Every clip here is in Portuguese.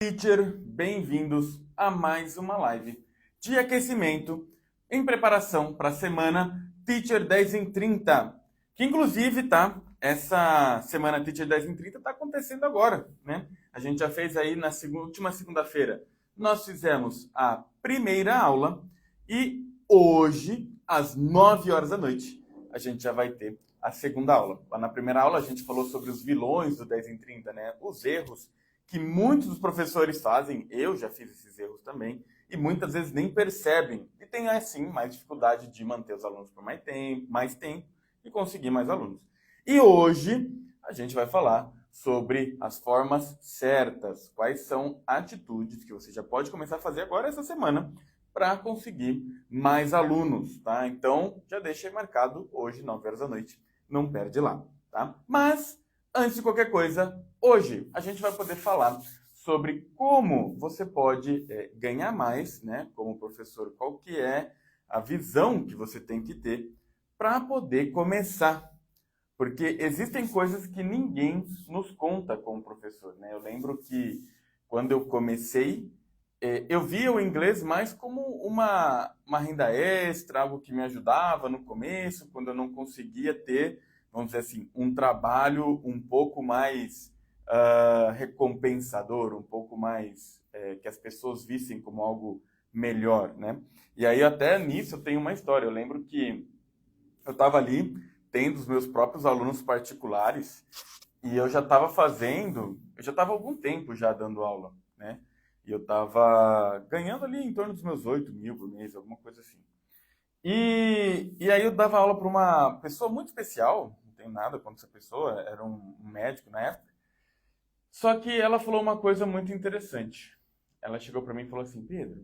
Teacher, bem-vindos a mais uma live de aquecimento em preparação para a semana Teacher 10 em 30, que inclusive essa semana Teacher 10 em 30 está acontecendo agora, né? A gente já fez aí na última segunda-feira, nós fizemos a primeira aula e hoje, às 9 horas da noite, a gente já vai ter a segunda aula. Lá na primeira aula a gente falou sobre os vilões do 10 em 30, né? Os erros que muitos dos professores fazem, eu já fiz esses erros também, e muitas vezes nem percebem. E tem, assim, mais dificuldade de manter os alunos por mais tempo e conseguir mais alunos. E hoje a gente vai falar sobre as formas certas, quais são atitudes que você já pode começar a fazer agora essa semana para conseguir mais alunos, tá? Então, já deixa aí marcado hoje, 9 horas da noite, não perde lá, tá? Mas, antes de qualquer coisa, hoje a gente vai poder falar sobre como você pode ganhar mais, né, como professor, qual que é a visão que você tem que ter para poder começar. Porque existem coisas que ninguém nos conta como professor, né? Eu lembro que quando eu comecei, eu via o inglês mais como uma renda extra, algo que me ajudava no começo, quando eu não conseguia ter, vamos dizer assim, um trabalho um pouco mais recompensador, um pouco mais que as pessoas vissem como algo melhor, né? E aí até nisso eu tenho uma história. Eu lembro que eu estava ali tendo os meus próprios alunos particulares e eu já estava há algum tempo já dando aula, né? E eu estava ganhando ali em torno dos meus 8 mil por mês, alguma coisa assim. E aí eu dava aula para uma pessoa muito especial, não tenho nada contra essa pessoa, era um médico na época. Só que ela falou uma coisa muito interessante. Ela chegou para mim e falou assim: Pedro,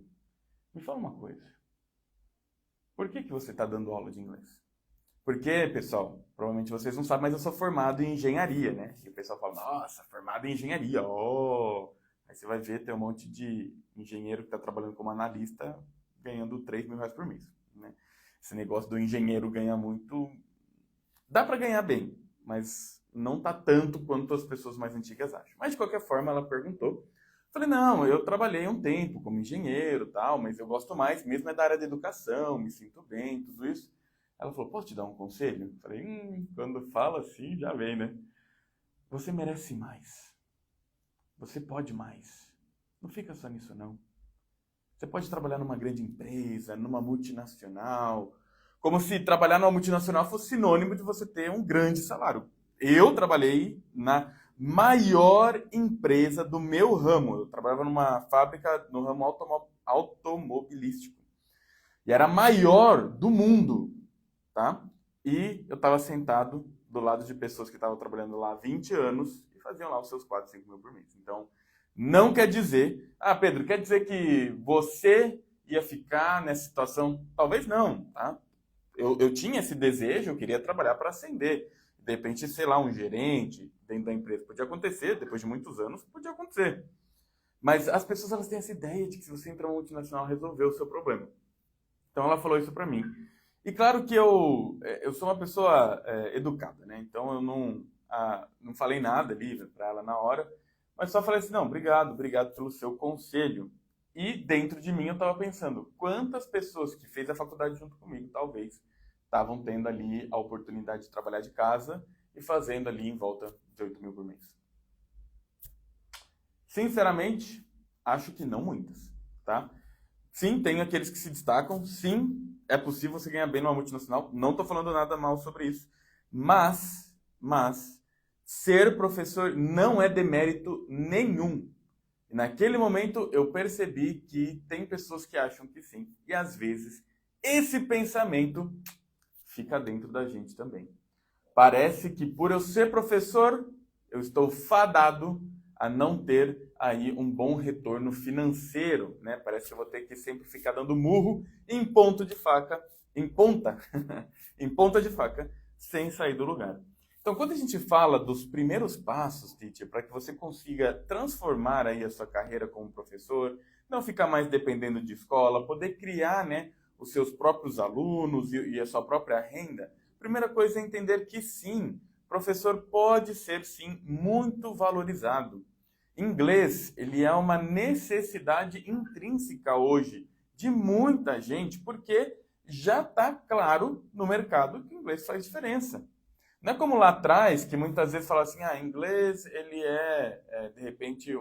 me fala uma coisa. Por que você está dando aula de inglês? Porque, pessoal, provavelmente vocês não sabem, mas eu sou formado em engenharia, né? E o pessoal fala: nossa, formado em engenharia, oh! Aí você vai ver, tem um monte de engenheiro que está trabalhando como analista ganhando 3 mil reais por mês, né? Esse negócio do engenheiro ganhar muito, dá para ganhar bem, mas não tá tanto quanto as pessoas mais antigas acham. Mas de qualquer forma, ela perguntou. Falei: não, eu trabalhei um tempo como engenheiro, tal, mas eu gosto mais mesmo é da área da educação, me sinto bem, tudo isso. Ela falou: posso te dar um conselho? Falei: quando fala assim, já vem, né? Você merece mais. Você pode mais. Não fica só nisso, não. Você pode trabalhar numa grande empresa, numa multinacional, como se trabalhar numa multinacional fosse sinônimo de você ter um grande salário. Eu trabalhei na maior empresa do meu ramo. Eu trabalhava numa fábrica no ramo automobilístico. E era a maior do mundo, tá? E eu estava sentado do lado de pessoas que estavam trabalhando lá há 20 anos e faziam lá os seus 4, 5 mil por mês. Então, não quer dizer... Ah, Pedro, quer dizer que você ia ficar nessa situação? Talvez não, tá? Eu tinha esse desejo, eu queria trabalhar para ascender. De repente, sei lá, um gerente dentro da empresa. Podia acontecer, depois de muitos anos, podia acontecer. Mas as pessoas elas têm essa ideia de que se você entrar numa multinacional, resolveu o seu problema. Então ela falou isso para mim. E claro que eu sou uma pessoa educada, né? Então eu não falei nada ali para ela na hora, mas só falei assim: não, obrigado pelo seu conselho. E dentro de mim eu estava pensando, quantas pessoas que fez a faculdade junto comigo, talvez, estavam tendo ali a oportunidade de trabalhar de casa e fazendo ali em volta de 8 mil por mês. Sinceramente, acho que não muitas, tá? Sim, tem aqueles que se destacam. Sim, é possível você ganhar bem numa multinacional. Não estou falando nada mal sobre isso. Mas, ser professor não é demérito nenhum. E naquele momento eu percebi que tem pessoas que acham que sim. E às vezes esse pensamento fica dentro da gente também. Parece que por eu ser professor, eu estou fadado a não ter aí um bom retorno financeiro, né? Parece que eu vou ter que sempre ficar dando murro em ponto de faca, em ponta, em ponta de faca, sem sair do lugar. Então, quando a gente fala dos primeiros passos, teacher, para que você consiga transformar aí a sua carreira como professor, não ficar mais dependendo de escola, poder criar, né, os seus próprios alunos e a sua própria renda, primeira coisa é entender que sim, professor pode ser sim muito valorizado. Inglês, ele é uma necessidade intrínseca hoje de muita gente, porque já está claro no mercado que o inglês faz diferença. Não é como lá atrás, que muitas vezes fala assim, inglês ele de repente,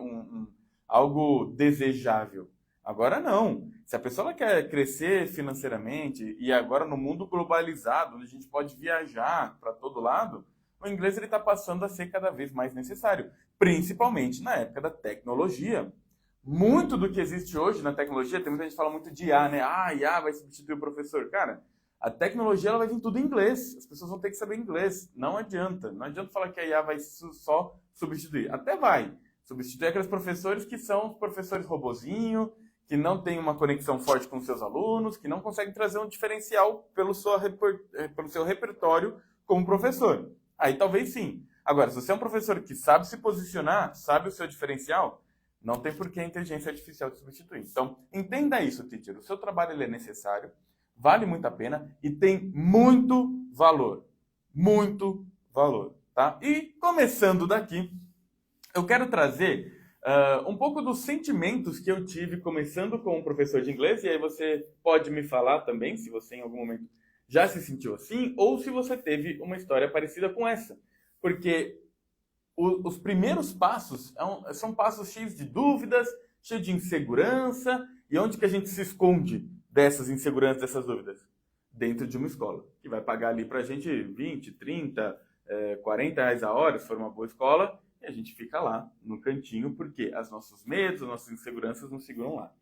algo desejável. Agora não. Se a pessoa ela quer crescer financeiramente, e agora no mundo globalizado, onde a gente pode viajar para todo lado, o inglês ele está passando a ser cada vez mais necessário, principalmente na época da tecnologia. Muito do que existe hoje na tecnologia, tem muita gente que fala muito de IA, né? IA vai substituir o professor. Cara, a tecnologia ela vai vir tudo em inglês. As pessoas vão ter que saber inglês. Não adianta. Não adianta falar que a IA vai só substituir. Até vai. Substituir aqueles professores que são os professores robozinho, que não tem uma conexão forte com seus alunos, que não conseguem trazer um diferencial pelo seu repertório como professor. Aí talvez sim. Agora, se você é um professor que sabe se posicionar, sabe o seu diferencial, não tem por que a inteligência artificial te substituir. Então, entenda isso, teacher. O seu trabalho ele é necessário, vale muito a pena e tem muito valor. Muito valor, tá? E começando daqui, eu quero trazer um pouco dos sentimentos que eu tive começando como professor de inglês, e aí você pode me falar também, se você em algum momento já se sentiu assim, ou se você teve uma história parecida com essa. Porque os primeiros passos são passos cheios de dúvidas, cheios de insegurança, e onde que a gente se esconde dessas inseguranças, dessas dúvidas? Dentro de uma escola, que vai pagar ali pra gente 20, 30, 40 reais a hora, se for uma boa escola, e a gente fica lá, no cantinho, porque os nossos medos, as nossas inseguranças nos seguram lá.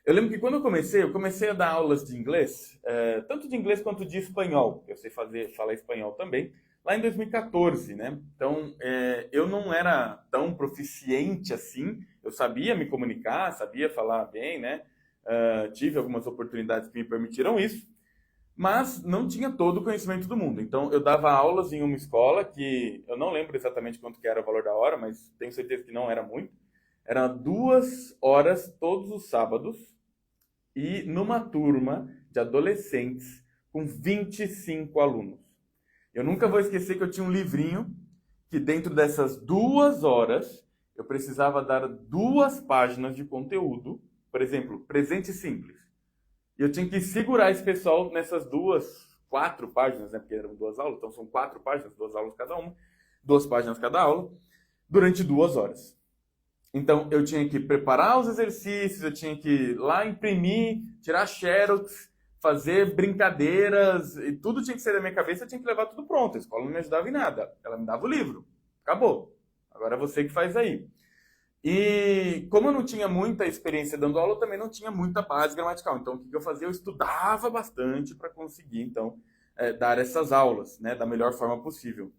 Eu lembro que quando eu comecei a dar aulas de inglês, tanto de inglês quanto de espanhol, eu sei falar espanhol também, lá em 2014, né? Então, eu não era tão proficiente assim, eu sabia me comunicar, sabia falar bem, né? Tive algumas oportunidades que me permitiram isso, mas não tinha todo o conhecimento do mundo. Então, eu dava aulas em uma escola que eu não lembro exatamente quanto que era o valor da hora, mas tenho certeza que não era muito. Era 2 horas todos os sábados e numa turma de adolescentes com 25 alunos. Eu nunca vou esquecer que eu tinha um livrinho que dentro dessas 2 horas eu precisava dar 2 páginas de conteúdo, por exemplo, presente simples. E eu tinha que segurar esse pessoal nessas 4 páginas, né? Porque eram 2 aulas, então são 4 páginas, 2 aulas cada uma, 2 páginas cada aula, durante 2 horas. Então eu tinha que preparar os exercícios, eu tinha que ir lá imprimir, tirar xerox, fazer brincadeiras, e tudo tinha que ser da minha cabeça, eu tinha que levar tudo pronto. A escola não me ajudava em nada, ela me dava o livro. Acabou. Agora é você que faz aí. E como eu não tinha muita experiência dando aula, eu também não tinha muita base gramatical. Então, o que eu fazia? Eu estudava bastante para conseguir, então, dar essas aulas, né, da melhor forma possível.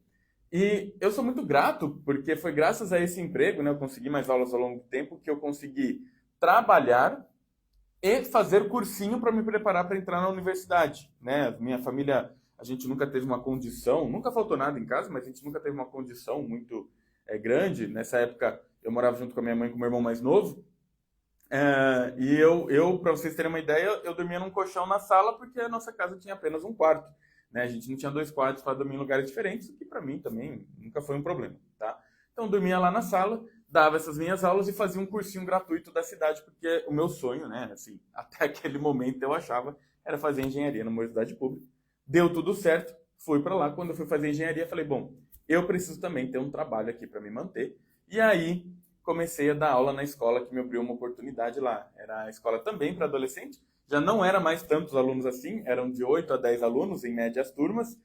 E eu sou muito grato, porque foi graças a esse emprego, né, eu consegui mais aulas ao longo do tempo, que eu consegui trabalhar e fazer cursinho para me preparar para entrar na universidade, né? Minha família, a gente nunca teve uma condição, nunca faltou nada em casa, mas a gente nunca teve uma condição muito grande. Nessa época, eu morava junto com a minha mãe e com o meu irmão mais novo. E eu para vocês terem uma ideia, eu dormia num colchão na sala porque a nossa casa tinha apenas um quarto. Né? A gente não tinha 2 quartos para dormir em lugares diferentes, o que para mim também nunca foi um problema. Tá? Então, eu dormia lá na sala, dava essas minhas aulas e fazia um cursinho gratuito da cidade, porque o meu sonho, né, assim, até aquele momento eu achava, era fazer engenharia numa universidade pública. Deu tudo certo, fui para lá. Quando eu fui fazer engenharia, falei, bom, eu preciso também ter um trabalho aqui para me manter. E aí, comecei a dar aula na escola que me abriu uma oportunidade lá. Era a escola também para adolescente. Já não era mais tantos alunos assim, eram de 8 a 10 alunos, em média, as turmas.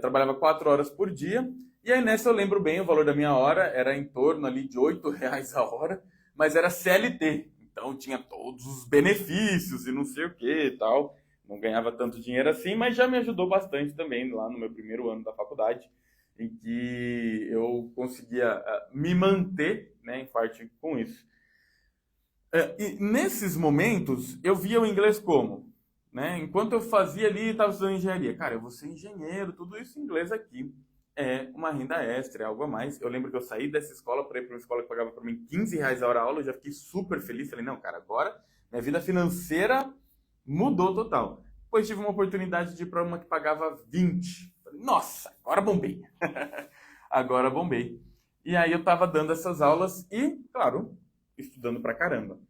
Trabalhava 4 horas por dia. E aí, nessa eu lembro bem, o valor da minha hora era em torno ali de 8 reais a hora, mas era CLT. Então, tinha todos os benefícios e não sei o que e tal. Não ganhava tanto dinheiro assim, mas já me ajudou bastante também lá no meu primeiro ano da faculdade, em que eu conseguia me manter, né, em parte com isso. E nesses momentos, eu via o inglês como? Né? Enquanto eu fazia ali, estava estudando engenharia. Cara, eu vou ser engenheiro, tudo isso em inglês aqui. É uma renda extra, é algo a mais. Eu lembro que eu saí dessa escola para ir para uma escola que pagava para mim 15 reais a hora a aula, eu já fiquei super feliz. Falei, não, cara, agora minha vida financeira mudou total. Depois tive uma oportunidade de ir para uma que pagava 20. Falei, nossa, agora bombei. Agora bombei. E aí eu estava dando essas aulas e, claro, estudando pra caramba.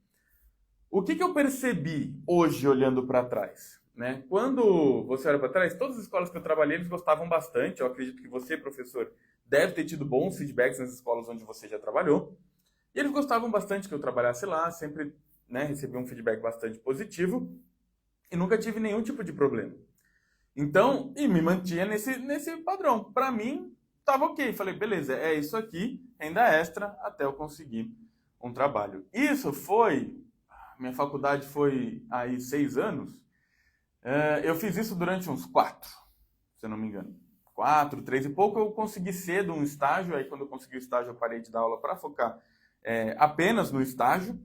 O que eu percebi hoje olhando para trás? Né? Quando você olha para trás, todas as escolas que eu trabalhei, eles gostavam bastante. Eu acredito que você, professor, deve ter tido bons feedbacks nas escolas onde você já trabalhou. E eles gostavam bastante que eu trabalhasse lá, sempre, né, recebi um feedback bastante positivo e nunca tive nenhum tipo de problema. Então, e me mantinha nesse padrão. Para mim, estava ok. Falei, beleza, é isso aqui, renda extra, até eu conseguir um trabalho. Isso foi, minha faculdade foi aí 6 anos. Eu fiz isso durante uns 4, se eu não me engano. 4, 3 e pouco. Eu consegui cedo um estágio. Aí, quando eu consegui o estágio, eu parei de dar aula para focar apenas no estágio.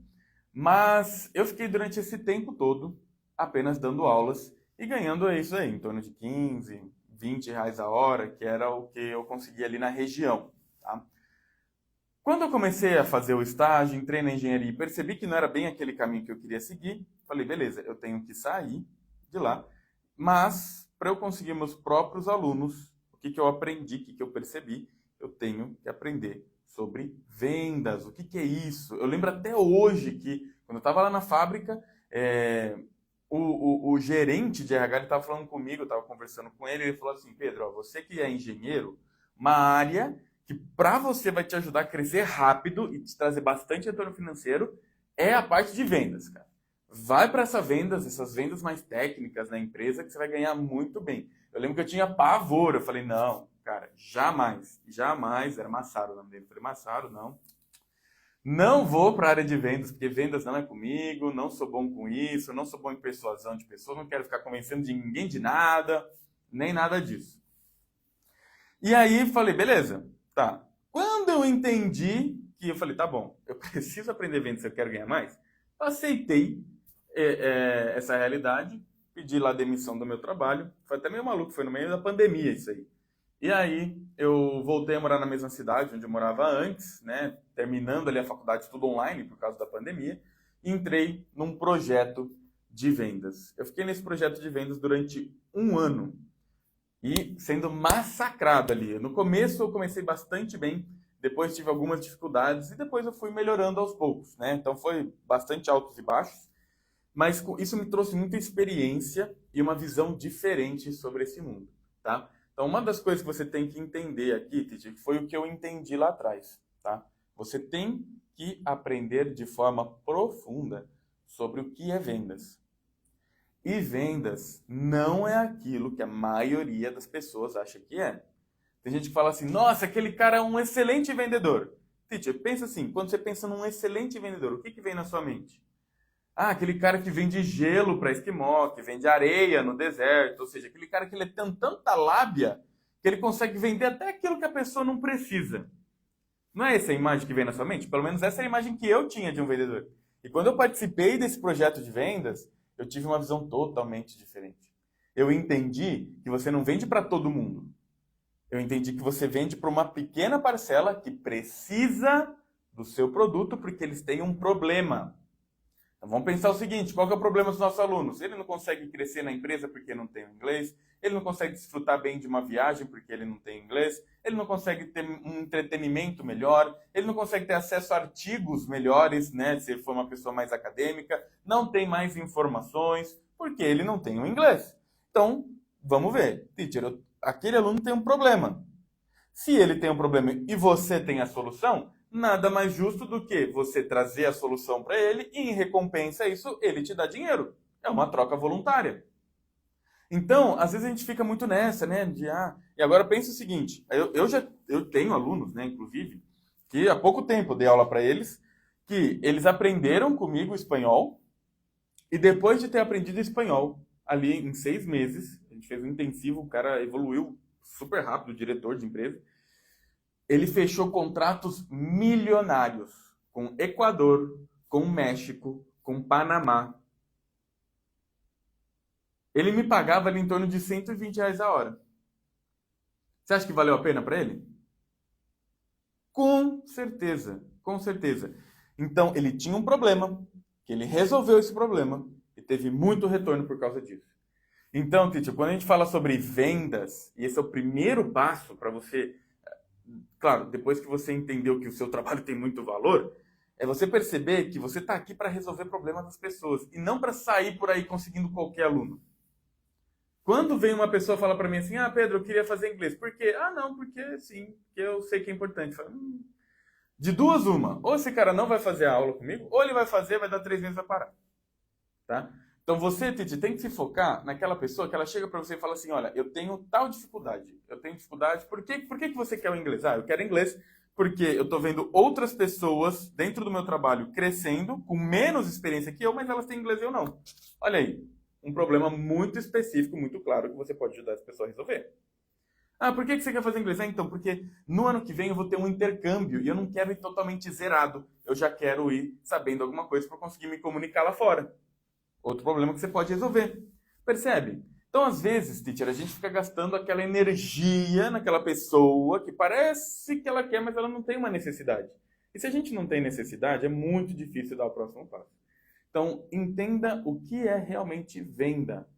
Mas eu fiquei durante esse tempo todo apenas dando aulas e ganhando isso aí, em torno de 15, 20 reais a hora, que era o que eu conseguia ali na região. Tá? Quando eu comecei a fazer o estágio, entrei na engenharia e percebi que não era bem aquele caminho que eu queria seguir, falei, beleza, eu tenho que sair de lá, mas para eu conseguir meus próprios alunos, o que eu aprendi, o que eu percebi, eu tenho que aprender sobre vendas. O que é isso? Eu lembro até hoje que, quando eu estava lá na fábrica, o gerente de RH estava falando comigo, eu estava conversando com ele, ele falou assim, Pedro, ó, você que é engenheiro, uma área que para você vai te ajudar a crescer rápido e te trazer bastante retorno financeiro é a parte de vendas, cara. Vai para essas vendas mais técnicas na empresa que você vai ganhar muito bem. Eu lembro que eu tinha pavor, eu falei, não, cara, jamais, era Massaro o nome dele. Eu falei, Massaro, não vou para a área de vendas, porque vendas não é comigo, não sou bom com isso, não sou bom em persuasão de pessoas, não quero ficar convencendo de ninguém de nada, nem nada disso. E aí falei, beleza, tá. Quando eu entendi que eu falei, tá bom, eu preciso aprender vendas se eu quero ganhar mais, eu aceitei essa realidade, pedi lá a demissão do meu trabalho, foi até meio maluco, foi no meio da pandemia isso aí. E aí eu voltei a morar na mesma cidade onde eu morava antes, né, terminando ali a faculdade tudo online por causa da pandemia, e entrei num projeto de vendas. Eu fiquei nesse projeto de vendas durante 1 ano e sendo massacrado ali. No começo eu comecei bastante bem, depois tive algumas dificuldades e depois eu fui melhorando aos poucos, né? Então foi bastante altos e baixos, mas isso me trouxe muita experiência e uma visão diferente sobre esse mundo, tá? Então, uma das coisas que você tem que entender aqui, Titi, foi o que eu entendi lá atrás, tá? Você tem que aprender de forma profunda sobre o que é vendas. E vendas não é aquilo que a maioria das pessoas acha que é. Tem gente que fala assim, nossa, aquele cara é um excelente vendedor. Titi, pensa assim, quando você pensa num excelente vendedor, o que vem na sua mente? Ah, aquele cara que vende gelo para esquimó, que vende areia no deserto, ou seja, aquele cara que ele tem tanta lábia que ele consegue vender até aquilo que a pessoa não precisa. Não é essa a imagem que vem na sua mente? Pelo menos essa é a imagem que eu tinha de um vendedor. E quando eu participei desse projeto de vendas, eu tive uma visão totalmente diferente. Eu entendi que você não vende para todo mundo. Eu entendi que você vende para uma pequena parcela que precisa do seu produto porque eles têm um problema. Então, vamos pensar o seguinte, qual que é o problema dos nossos alunos? Ele não consegue crescer na empresa porque não tem o inglês, ele não consegue desfrutar bem de uma viagem porque ele não tem inglês, ele não consegue ter um entretenimento melhor, ele não consegue ter acesso a artigos melhores, né, se ele for uma pessoa mais acadêmica, não tem mais informações, porque ele não tem o inglês. Então, vamos ver, teacher, aquele aluno tem um problema. Se ele tem um problema e você tem a solução, nada mais justo do que você trazer a solução para ele e, em recompensa a isso, ele te dá dinheiro. É uma troca voluntária. Então, às vezes a gente fica muito nessa, né? E agora pensa o seguinte, eu tenho alunos, né, inclusive, que há pouco tempo eu dei aula para eles, que eles aprenderam comigo espanhol e depois de ter aprendido espanhol, ali em 6 meses, a gente fez um intensivo, o cara evoluiu super rápido, o diretor de empresa, ele fechou contratos milionários com Equador, com México, com Panamá. Ele me pagava ali em torno de 120 reais a hora. Você acha que valeu a pena para ele? Com certeza, com certeza. Então, ele tinha um problema, que ele resolveu esse problema e teve muito retorno por causa disso. Então, Titi, quando a gente fala sobre vendas, e esse é o primeiro passo para você claro, depois que você entendeu que o seu trabalho tem muito valor, é você perceber que você está aqui para resolver problemas das pessoas e não para sair por aí conseguindo qualquer aluno. Quando vem uma pessoa falar para mim assim, Pedro, eu queria fazer inglês. Por quê? Não, porque sim, porque eu sei que é importante. Falo, De duas, uma. Ou esse cara não vai fazer a aula comigo, ou ele vai fazer, vai dar 3 meses e vai parar. Tá? Então você, Titi, tem que se focar naquela pessoa que ela chega para você e fala assim, olha, eu tenho tal dificuldade. Eu tenho dificuldade, por que você quer o inglês? Eu quero inglês porque eu estou vendo outras pessoas dentro do meu trabalho crescendo, com menos experiência que eu, mas elas têm inglês e eu não. Olha aí, um problema muito específico, muito claro, que você pode ajudar essa pessoa a resolver. Por que você quer fazer inglês? Então, porque no ano que vem eu vou ter um intercâmbio e eu não quero ir totalmente zerado. Eu já quero ir sabendo alguma coisa para conseguir me comunicar lá fora. Outro problema que você pode resolver. Percebe? Então, às vezes, teacher, a gente fica gastando aquela energia naquela pessoa que parece que ela quer, mas ela não tem uma necessidade. E se a gente não tem necessidade, é muito difícil dar o próximo passo. Então, entenda o que é realmente venda.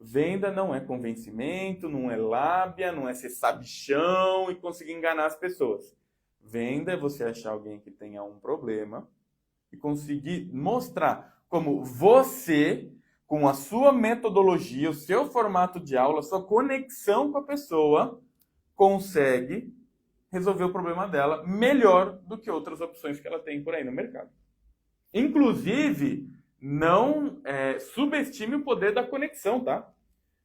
Venda não é convencimento, não é lábia, não é ser sabichão e conseguir enganar as pessoas. Venda é você achar alguém que tenha um problema e conseguir mostrar como você, com a sua metodologia, o seu formato de aula, a sua conexão com a pessoa, consegue resolver o problema dela melhor do que outras opções que ela tem por aí no mercado. Inclusive, não subestime o poder da conexão, tá?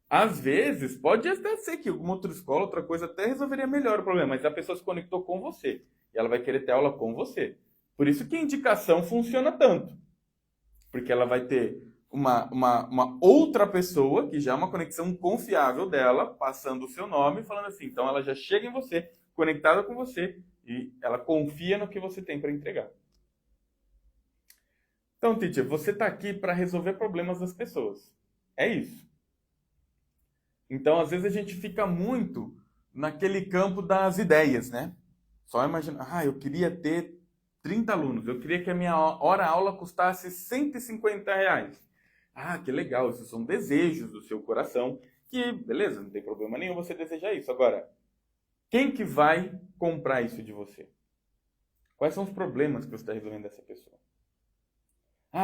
Às vezes, pode até ser que alguma outra escola, outra coisa, até resolveria melhor o problema, mas a pessoa se conectou com você e ela vai querer ter aula com você. Por isso que a indicação funciona tanto. Porque ela vai ter uma outra pessoa, que já é uma conexão confiável dela, passando o seu nome e falando assim. Então ela já chega em você, conectada com você, e ela confia no que você tem para entregar. Então, teacher, você está aqui para resolver problemas das pessoas. É isso. Então, às vezes a gente fica muito naquele campo das ideias, né? Só imagina, eu queria ter 30 alunos, eu queria que a minha hora-aula custasse R$ 150. Que legal, esses são desejos do seu coração, que, beleza, não tem problema nenhum você desejar isso. Agora, quem que vai comprar isso de você? Quais são os problemas que você está resolvendo dessa pessoa?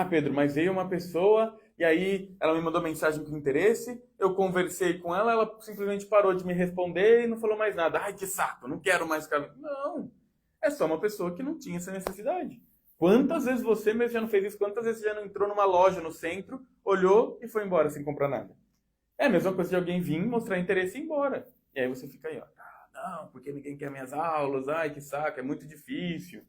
Pedro, mas veio uma pessoa e aí ela me mandou mensagem com interesse, eu conversei com ela, ela simplesmente parou de me responder e não falou mais nada. Que saco, não quero mais ficar... Não, é só uma pessoa que não tinha essa necessidade. Quantas vezes você mesmo já não fez isso? Quantas vezes você já não entrou numa loja no centro, olhou e foi embora sem comprar nada? É a mesma coisa de alguém vir, mostrar interesse e ir embora. E aí você fica aí, não, porque ninguém quer minhas aulas, que saco, é muito difícil.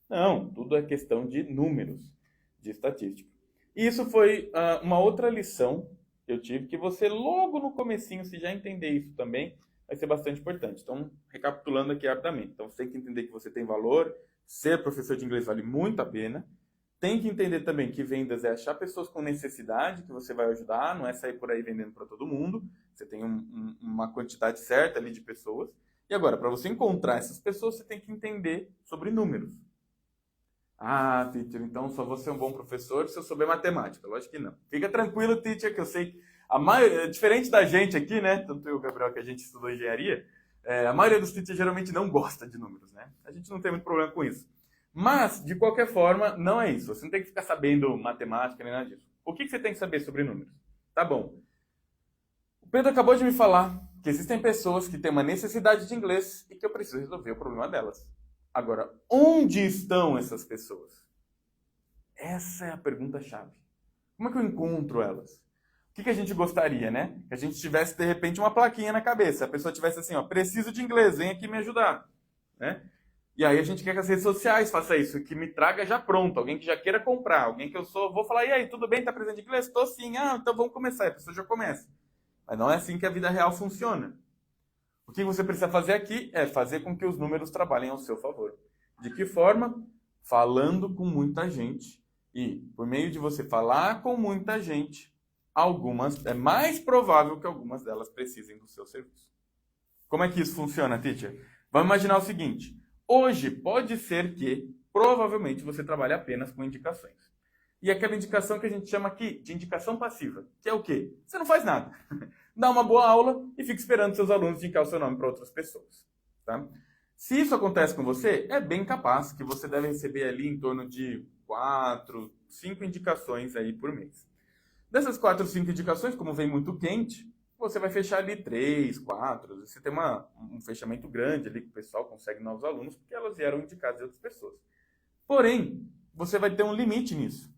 Não, tudo é questão de números, de estatística. E isso foi uma outra lição que eu tive, que você logo no comecinho, se já entender isso também, vai ser bastante importante. Então, recapitulando aqui rapidamente. Então, você tem que entender que você tem valor, ser professor de inglês vale muito a pena. Tem que entender também que vendas é achar pessoas com necessidade, que você vai ajudar, não é sair por aí vendendo para todo mundo. Você tem uma quantidade certa ali de pessoas. E agora, para você encontrar essas pessoas, você tem que entender sobre números. Teacher, então só vou ser um bom professor se eu souber matemática. Lógico que não. Fica tranquilo, teacher, que eu sei que diferente da gente aqui, né? Tanto eu e o Gabriel, que a gente estudou engenharia, a maioria dos teachers geralmente não gosta de números, né? A gente não tem muito problema com isso. Mas, de qualquer forma, não é isso. Você não tem que ficar sabendo matemática nem nada disso. O que você tem que saber sobre números? Tá bom. O Pedro acabou de me falar que existem pessoas que têm uma necessidade de inglês e que eu preciso resolver o problema delas. Agora, onde estão essas pessoas? Essa é a pergunta-chave. Como é que eu encontro elas? O que a gente gostaria, né? Que a gente tivesse, de repente, uma plaquinha na cabeça. A pessoa tivesse assim, preciso de inglês, vem aqui me ajudar. Né? E aí a gente quer que as redes sociais façam isso, que me traga já pronto, alguém que já queira comprar, alguém que vou falar, e aí, tudo bem, tá presente de inglês? Tô sim, então vamos começar. E a pessoa já começa. Mas não é assim que a vida real funciona. O que você precisa fazer aqui é fazer com que os números trabalhem ao seu favor. De que forma? Falando com muita gente. E, por meio de você falar com muita gente, é mais provável que algumas delas precisem do seu serviço. Como é que isso funciona, teacher? Vamos imaginar o seguinte. Hoje, pode ser que, provavelmente, você trabalhe apenas com indicações. E aquela indicação que a gente chama aqui de indicação passiva, que é o quê? Você não faz nada. Dá uma boa aula e fica esperando seus alunos indicar o seu nome para outras pessoas. Tá? Se isso acontece com você, é bem capaz que você deve receber ali em torno de 4, 5 indicações aí por mês. Dessas 4, 5 indicações, como vem muito quente, você vai fechar ali 3, 4. Você tem um fechamento grande ali que o pessoal consegue novos alunos, porque elas vieram indicadas de outras pessoas. Porém, você vai ter um limite nisso.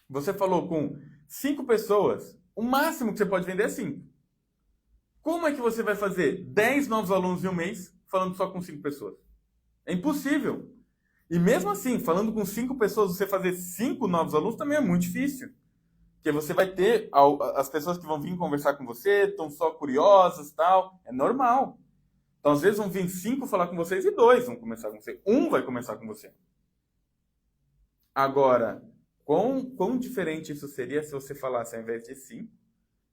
Você falou com 5 pessoas, o máximo que você pode vender é 5. Como é que você vai fazer 10 novos alunos em um mês falando só com 5 pessoas? É impossível. E mesmo assim, falando com 5 pessoas, você fazer 5 novos alunos também é muito difícil. Porque você vai ter as pessoas que vão vir conversar com você, estão só curiosas e tal. É normal. Então, às vezes, vão vir 5 falar com vocês e 2 vão começar com você. Um vai começar com você. Agora, quão diferente isso seria se você falasse, ao invés de 5,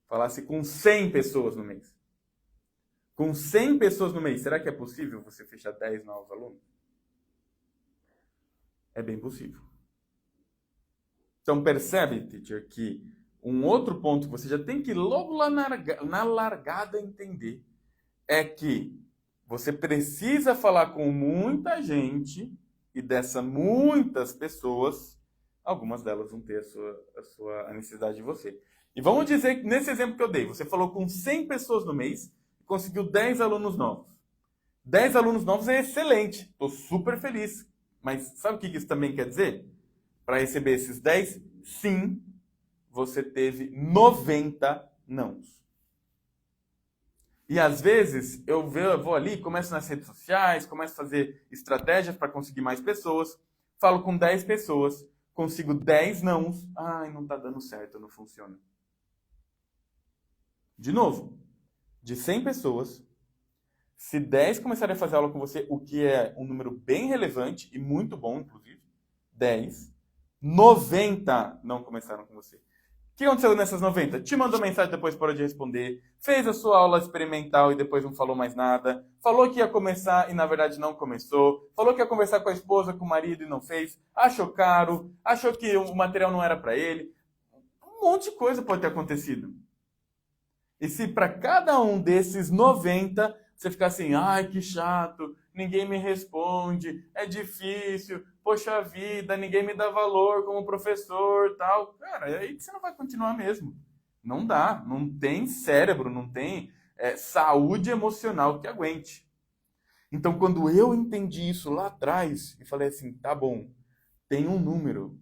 falasse com 100 pessoas no mês? Com 100 pessoas no mês, será que é possível você fechar 10 novos alunos? É bem possível. Então percebe, teacher, que um outro ponto que você já tem que logo lá na largada entender é que você precisa falar com muita gente e dessas muitas pessoas, algumas delas vão ter a necessidade de você. E vamos dizer que nesse exemplo que eu dei, você falou com 100 pessoas no mês, conseguiu 10 alunos novos. 10 alunos novos é excelente, estou super feliz. Mas sabe o que isso também quer dizer? Para receber esses 10, sim, você teve 90 nãos. E às vezes eu vou ali, começo nas redes sociais, começo a fazer estratégias para conseguir mais pessoas, falo com 10 pessoas, consigo 10 nãos, ai, não está dando certo, não funciona. De novo, de 100 pessoas, se 10 começarem a fazer aula com você, o que é um número bem relevante e muito bom, inclusive, 10, 90 não começaram com você. O que aconteceu nessas 90? Te mandou mensagem, depois parou de responder, fez a sua aula experimental e depois não falou mais nada, falou que ia começar e na verdade não começou, falou que ia conversar com a esposa, com o marido e não fez, achou caro, achou que o material não era para ele. Um monte de coisa pode ter acontecido. E se para cada um desses 90 você ficar assim, ai que chato, ninguém me responde, é difícil, poxa vida, ninguém me dá valor como professor, tal. Cara, é aí que você não vai continuar mesmo. Não dá, não tem cérebro, não tem saúde emocional que aguente. Então, quando eu entendi isso lá atrás, e falei assim, tá bom, tem um número,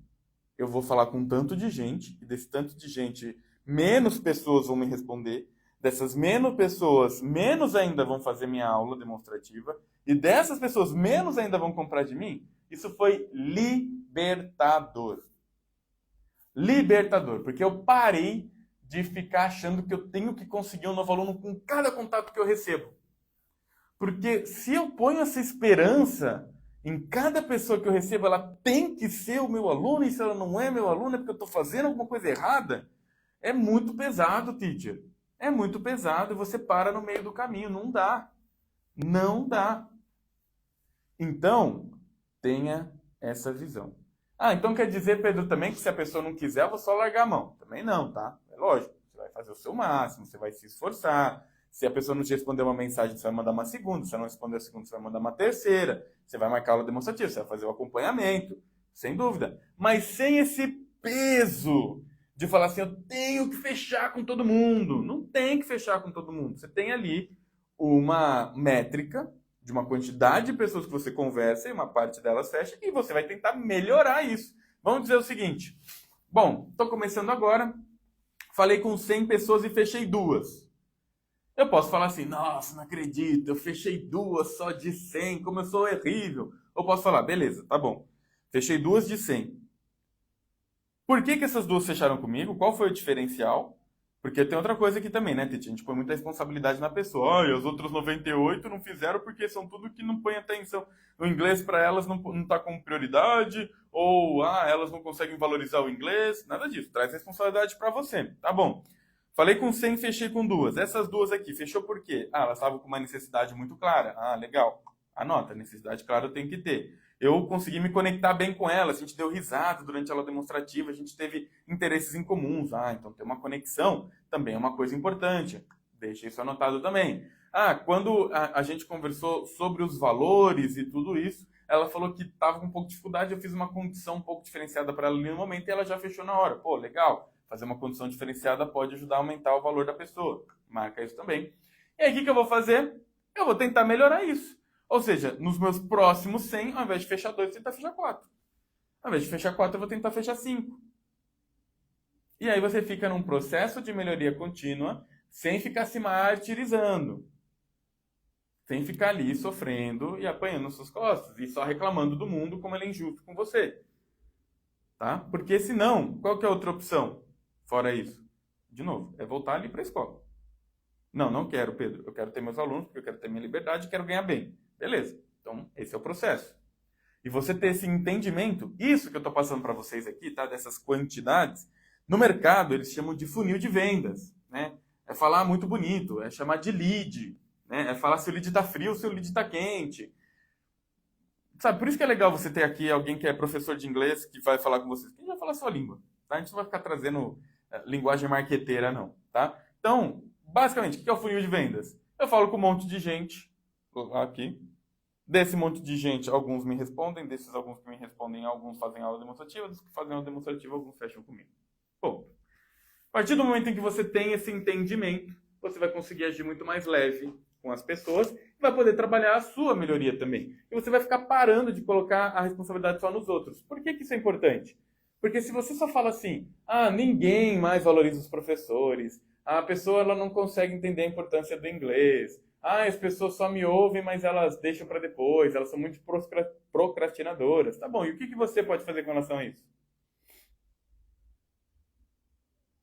eu vou falar com um tanto de gente, e desse tanto de gente, menos pessoas vão me responder, dessas menos pessoas, menos ainda vão fazer minha aula demonstrativa, e dessas pessoas, menos ainda vão comprar de mim. Isso foi libertador. Libertador, porque eu parei de ficar achando que eu tenho que conseguir um novo aluno com cada contato que eu recebo. Porque se eu ponho essa esperança em cada pessoa que eu recebo, ela tem que ser o meu aluno, e se ela não é meu aluno é porque eu estou fazendo alguma coisa errada, é muito pesado, teacher. É muito pesado e você para no meio do caminho. Não dá. Não dá. Então, tenha essa visão. Ah, então quer dizer, Pedro, também que se a pessoa não quiser, eu vou só largar a mão. Também não, tá? É lógico. Você vai fazer o seu máximo, você vai se esforçar. Se a pessoa não te responder uma mensagem, você vai mandar uma segunda. Se ela não responder a segunda, você vai mandar uma terceira. Você vai marcar a aula demonstrativa, você vai fazer o acompanhamento. Sem dúvida. Mas sem esse peso de falar assim, eu tenho que fechar com todo mundo. Não tem que fechar com todo mundo. Você tem ali uma métrica de uma quantidade de pessoas que você conversa e uma parte delas fecha e você vai tentar melhorar isso. Vamos dizer o seguinte. Bom, estou começando agora. Falei com 100 pessoas e fechei 2. Eu posso falar assim, nossa, não acredito, eu fechei 2 só de 100, como eu sou terrível. Ou posso falar, beleza, tá bom. Fechei 2 de 100. Por que essas 2 fecharam comigo? Qual foi o diferencial? Porque tem outra coisa aqui também, né, Titi? A gente põe muita responsabilidade na pessoa. Ai, as outras 98 não fizeram porque são tudo que não põe atenção. O inglês para elas não está como prioridade, ou elas não conseguem valorizar o inglês. Nada disso. Traz responsabilidade para você. Tá bom. Falei com 100, fechei com 2. Essas 2 aqui, fechou por quê? Elas estavam com uma necessidade muito clara. Legal. Anota, necessidade clara eu tenho que ter. Eu consegui me conectar bem com ela, a gente deu risada durante a aula demonstrativa, a gente teve interesses em comuns. Então ter uma conexão também é uma coisa importante. Deixa isso anotado também. Quando a gente conversou sobre os valores e tudo isso, ela falou que estava com um pouco de dificuldade, eu fiz uma condição um pouco diferenciada para ela ali no momento e ela já fechou na hora. Pô, legal, fazer uma condição diferenciada pode ajudar a aumentar o valor da pessoa. Marca isso também. E aí, o que eu vou fazer? Eu vou tentar melhorar isso. Ou seja, nos meus próximos 100, ao invés de fechar 2, eu vou tentar fechar 4. Ao invés de fechar 4, eu vou tentar fechar 5. E aí você fica num processo de melhoria contínua, sem ficar se martirizando. Sem ficar ali sofrendo e apanhando suas costas. E só reclamando do mundo como ele é injusto com você. Tá? Porque senão, qual que é a outra opção? Fora isso. De novo, é voltar ali para a escola. Não quero, Pedro. Eu quero ter meus alunos, porque eu quero ter minha liberdade e quero ganhar bem. Beleza. Então, esse é o processo. E você ter esse entendimento, isso que eu estou passando para vocês aqui, tá? Dessas quantidades, no mercado eles chamam de funil de vendas, né? É falar muito bonito, é chamar de lead, né? É falar se o lead está frio, se o lead está quente. Sabe, por isso que é legal você ter aqui alguém que é professor de inglês que vai falar com vocês. Quem vai falar a sua língua, tá? A gente não vai ficar trazendo linguagem marqueteira, não, tá? Então, basicamente, o que é o funil de vendas? Eu falo com um monte de gente aqui. Desse monte de gente, alguns me respondem. Desses alguns que me respondem, alguns fazem aula demonstrativa. Dos que fazem aula demonstrativa, alguns fecham comigo. Bom, a partir do momento em que você tem esse entendimento, você vai conseguir agir muito mais leve com as pessoas e vai poder trabalhar a sua melhoria também. E você vai ficar parando de colocar a responsabilidade só nos outros. Por que isso é importante? Porque se você só fala assim, ninguém mais valoriza os professores, a pessoa ela não consegue entender a importância do inglês, as pessoas só me ouvem, mas elas deixam para depois, elas são muito procrastinadoras. Tá bom, e o que você pode fazer com relação a isso?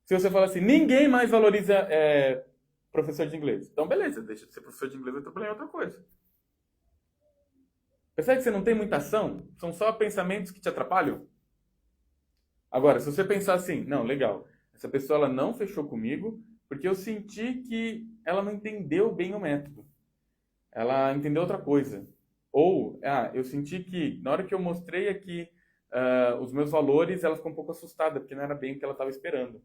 Se você fala assim, ninguém mais valoriza professor de inglês. Então, beleza, deixa de ser professor de inglês e trabalhar em outra coisa. Percebe que você não tem muita ação? São só pensamentos que te atrapalham? Agora, se você pensar assim, não, legal, essa pessoa ela não fechou comigo porque eu senti que ela não entendeu bem o método. Ela entendeu outra coisa. Ou, eu senti que na hora que eu mostrei aqui os meus valores, ela ficou um pouco assustada, porque não era bem o que ela estava esperando.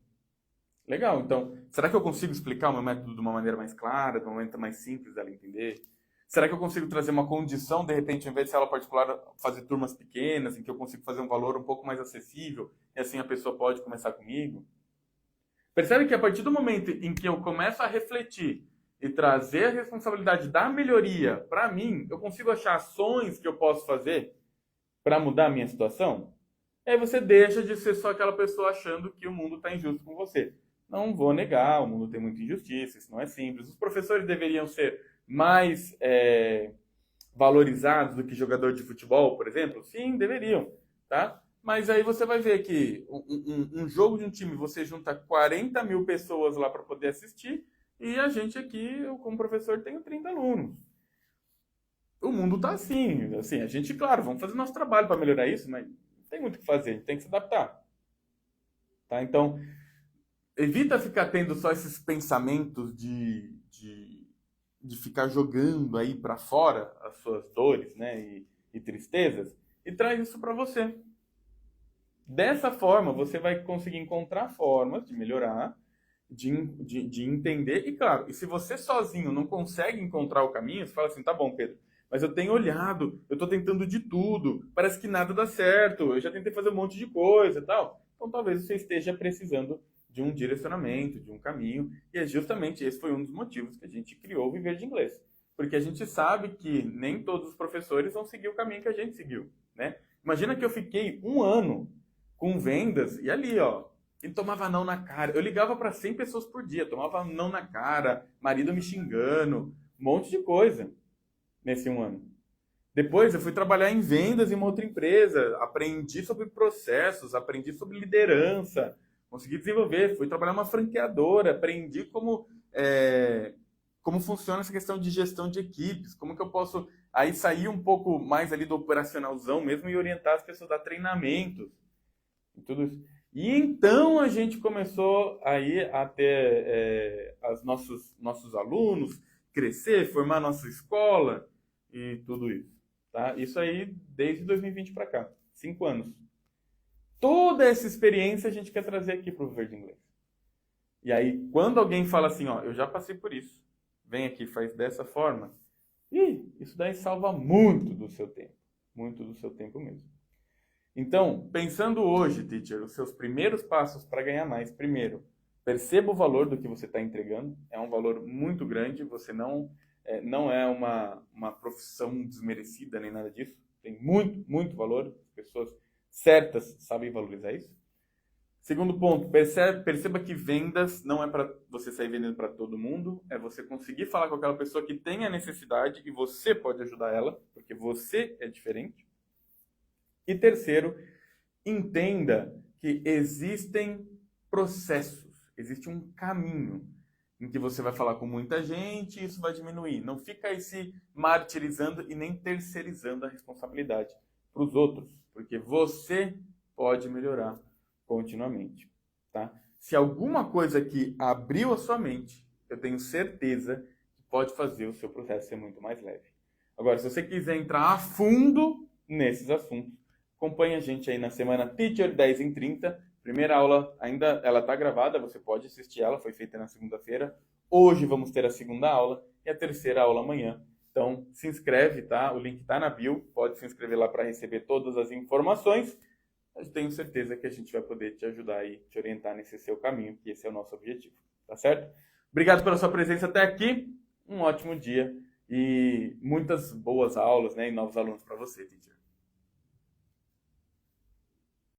Legal, então, será que eu consigo explicar o meu método de uma maneira mais clara, de uma maneira mais simples dela entender? Será que eu consigo trazer uma condição, de repente, ao invés de ser aula particular, fazer turmas pequenas, em que eu consigo fazer um valor um pouco mais acessível, e assim a pessoa pode começar comigo? Percebe que a partir do momento em que eu começo a refletir e trazer a responsabilidade da melhoria para mim, eu consigo achar ações que eu posso fazer para mudar a minha situação? E aí você deixa de ser só aquela pessoa achando que o mundo está injusto com você. Não vou negar, o mundo tem muita injustiça, isso não é simples. Os professores deveriam ser mais valorizados do que jogador de futebol, por exemplo? Sim, deveriam, tá? Mas aí você vai ver que um jogo de um time, você junta 40 mil pessoas lá para poder assistir e a gente aqui, eu como professor, tenho 30 alunos. O mundo está assim, a gente, claro, vamos fazer nosso trabalho para melhorar isso, mas não tem muito o que fazer, a gente tem que se adaptar. Tá? Então, evita ficar tendo só esses pensamentos de ficar jogando aí para fora as suas dores, né, e tristezas, e traz isso para você. Dessa forma, você vai conseguir encontrar formas de melhorar, de entender. E claro, e se você sozinho não consegue encontrar o caminho, você fala assim, tá bom, Pedro, mas eu tenho olhado, eu estou tentando de tudo, parece que nada dá certo, eu já tentei fazer um monte de coisa e tal. Então talvez você esteja precisando de um direcionamento, de um caminho. E é justamente esse foi um dos motivos que a gente criou o Viver de Inglês. Porque a gente sabe que nem todos os professores vão seguir o caminho que a gente seguiu, né? Imagina que eu fiquei 1 ano com vendas e ali, e tomava não na cara. Eu ligava para 100 pessoas por dia, tomava não na cara, marido me xingando, um monte de coisa nesse 1 ano. Depois eu fui trabalhar em vendas em uma outra empresa, aprendi sobre processos, aprendi sobre liderança, consegui desenvolver, fui trabalhar numa franqueadora, aprendi como funciona essa questão de gestão de equipes, como que eu posso aí sair um pouco mais ali do operacionalzão mesmo e orientar as pessoas a dar treinamentos e tudo isso. E então a gente começou aí a ter nossos alunos, crescer, formar nossa escola e tudo isso. Tá? Isso aí desde 2020 para cá, 5 anos. Toda essa experiência a gente quer trazer aqui para o Viver de Inglês. E aí, quando alguém fala assim, eu já passei por isso, vem aqui e faz dessa forma. E isso daí salva muito do seu tempo. Muito do seu tempo mesmo. Então, pensando hoje, teacher, os seus primeiros passos para ganhar mais. Primeiro, perceba o valor do que você está entregando. É um valor muito grande. Você não é uma profissão desmerecida nem nada disso. Tem muito, muito valor. As pessoas certas sabem valorizar isso. Segundo ponto, perceba que vendas não é para você sair vendendo para todo mundo, é você conseguir falar com aquela pessoa que tem a necessidade e você pode ajudar ela, porque você é diferente. E terceiro, entenda que existem processos, existe um caminho em que você vai falar com muita gente e isso vai diminuir. Não fica aí se martirizando e nem terceirizando a responsabilidade para os outros, porque você pode melhorar continuamente, tá? Se alguma coisa aqui abriu a sua mente, eu tenho certeza que pode fazer o seu processo ser muito mais leve. Agora, se você quiser entrar a fundo nesses assuntos, acompanhe a gente aí na semana Teacher 10 em 30. Primeira aula ainda ela está gravada, você pode assistir ela, foi feita na segunda-feira. Hoje vamos ter a segunda aula e a terceira aula amanhã. Então, se inscreve, tá? O link está na bio, pode se inscrever lá para receber todas as informações. Eu tenho certeza que a gente vai poder te ajudar e te orientar nesse seu caminho, que esse é o nosso objetivo, tá certo? Obrigado pela sua presença até aqui, um ótimo dia e muitas boas aulas, né, e novos alunos para você, teacher.